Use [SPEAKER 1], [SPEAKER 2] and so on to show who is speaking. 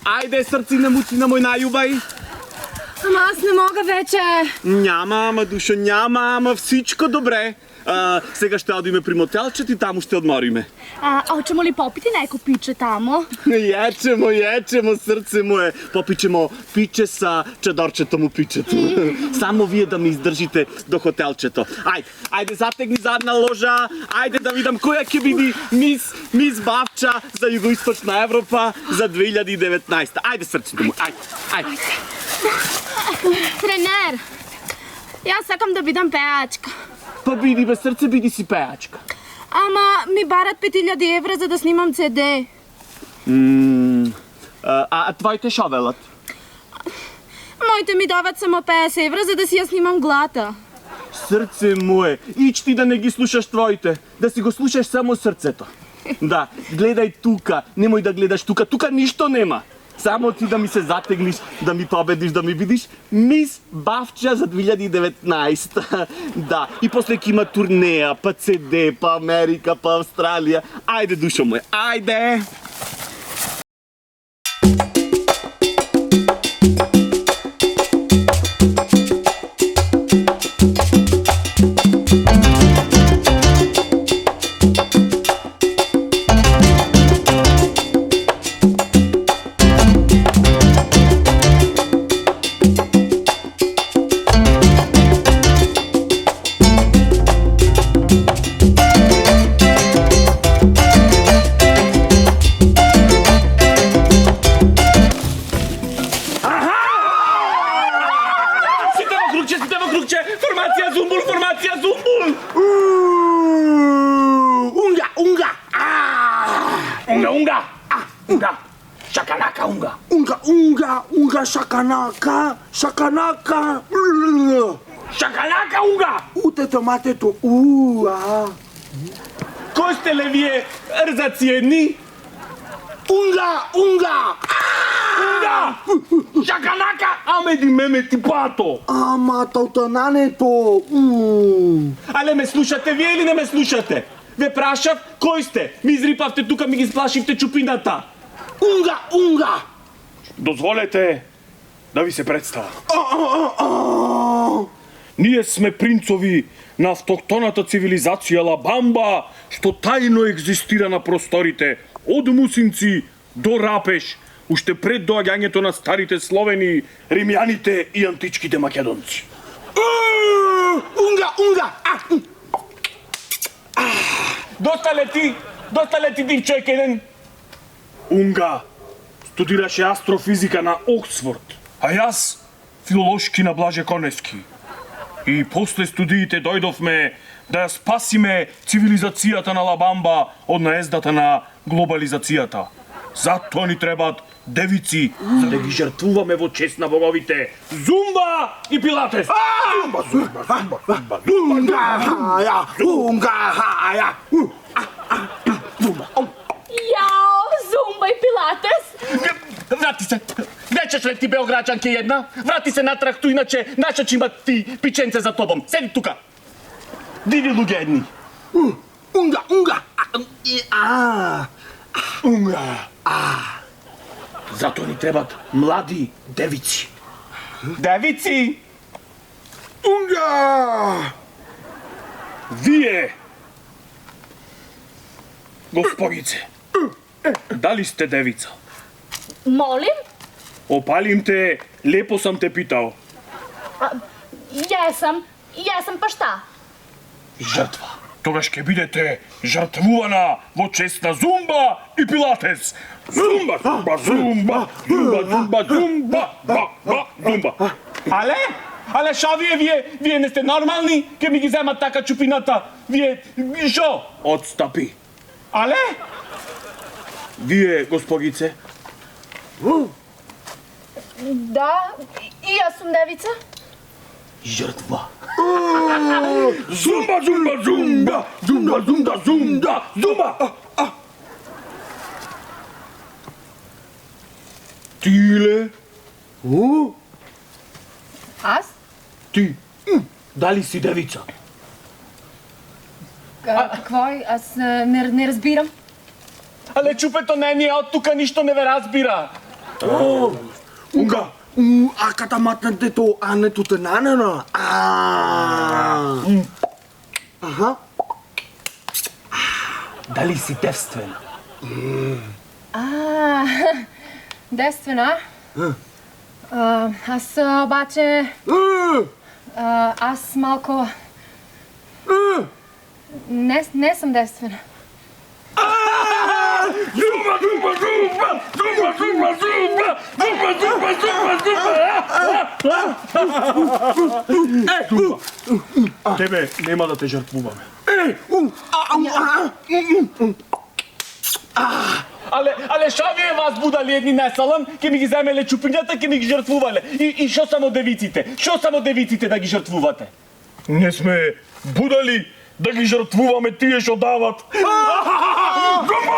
[SPEAKER 1] Ајде, срцина муцина мој најубај.
[SPEAKER 2] Ама аз не мога вече.
[SPEAKER 1] Няма, душо, няма, ама всичко добре. Сега ще одиме при мотелчето и таму ще одмориме.
[SPEAKER 2] Hoćemo li popiti neko piće tamo?
[SPEAKER 1] Ječemo, srce moje. Popićemo piće sa čadorčetom u pićetu. Samo vие да ми издржите до хотелчето. Ајде, затегни задна ложа. Ајде да видам која ќе биде мис Бавча за Југоисточна Европа за 2019. Ајде, срцето му, ајде.
[SPEAKER 2] Trener, ja sakam da бидам пеачка.
[SPEAKER 1] Па биди бе, срце, биди си пеачка.
[SPEAKER 2] Ама ми барат 5000 евра за да снимам CD.
[SPEAKER 1] А твоите шо велат?
[SPEAKER 2] Моите ми дават само 50 евра за да си ја снимам глата.
[SPEAKER 1] Срце мое, ич ти да не ги слушаш твоите, да си го слушаш само срцето. Да, гледај тука, немој да гледаш тука, тука ништо нема. Само ти да ми се затегниш, да ми победиш, да ми видиш мис Бавча за 2019. Да, и после ќе има турнеја, па CD, па Америка, па Австралија. Ајде, душо мој, ајде! Формација Зумбул! Унга! Шаканака, унга!
[SPEAKER 3] Унга, шаканака! Шаканака,
[SPEAKER 1] унга!
[SPEAKER 3] Утето, матето,
[SPEAKER 1] Кој сте ле вие, рзаци едни?
[SPEAKER 3] Унга!
[SPEAKER 1] Шаканака! Аме ди меме ти пато!
[SPEAKER 3] Ама таутанането!
[SPEAKER 1] Але ме слушате вие или не ме слушате? Ве прашав, кој сте? Ми изрипавте тука, ми ги сплашивте чупината.
[SPEAKER 3] Унга!
[SPEAKER 4] Дозволете да ви се представам. Ние сме принцови на автохтоната цивилизација Лабамба, што тајно екзистира на просторите од Мусинци до Рапеш, уште пред доаѓањето на старите словени, римјаните и античките македонци.
[SPEAKER 3] Унга!
[SPEAKER 1] Доста лети див човек еден.
[SPEAKER 4] Унга студираше астрофизика на Оксфорд, а јас филолошки на Блаже Конески. И после студиите дојдовме да ја спасиме цивилизацијата на Лабамба од наездата на глобализацијата. Затоа ни требаат девици, за да ги жртвуваме во чест на боговите Зумба и Пилатес.
[SPEAKER 2] Јао, Зумба и Пилатес!
[SPEAKER 1] Врати се! Вечеш ли ти београđanке една? Врати се натрах ту, иначе наша ќе имат ти пиченце за тобом. Седи тука! Диви луѓе едни!
[SPEAKER 3] Унга!
[SPEAKER 4] Затоа ни требаат млади девици.
[SPEAKER 1] Девици!
[SPEAKER 3] Унга!
[SPEAKER 4] Вие, господице, дали сте девица?
[SPEAKER 2] Молим?
[SPEAKER 4] Опалим те, лепо сам те питал.
[SPEAKER 2] Јесам, па шта?
[SPEAKER 4] Жртва. Тогаш ќе бидете жртвувана во чест на Зумба и Пилатес. Зумба.
[SPEAKER 1] Але шо вие не сте нормални? Ке ми ги земат така чупината. Вие шо?
[SPEAKER 4] Отстапи.
[SPEAKER 1] Але?
[SPEAKER 4] Вие, господице?
[SPEAKER 2] Да, и јас сум девица.
[SPEAKER 1] жртва.
[SPEAKER 4] Зумба, зумба, зумба, зумба, зумба, зумба, зумба. Тиле,
[SPEAKER 5] Аз?
[SPEAKER 1] ти, дали си девица?
[SPEAKER 5] Какво е? Аз не разбирам.
[SPEAKER 1] Але чупето не ни од тука ништо не ве разбира.
[SPEAKER 3] Унга. Аката матнатето, а не тутананена. Аха.
[SPEAKER 1] Дали си девствена?
[SPEAKER 5] Девствена? Аз обаче... Аз малко... Не съм девствена.
[SPEAKER 4] Зумба, зумба, зумба, зумба, зумба, зумба, зумба, зумба, зумба. Тебе нема да те жртвуваме.
[SPEAKER 1] Але шо вие вас будали едни несалам, ке ми ги земеле чупињата, ке ми ги жртвувале. И шо само девиците? Шо само девиците да ги жртвувате?
[SPEAKER 4] Не сме будали да ги жртвуваме тие што дават. Зумба,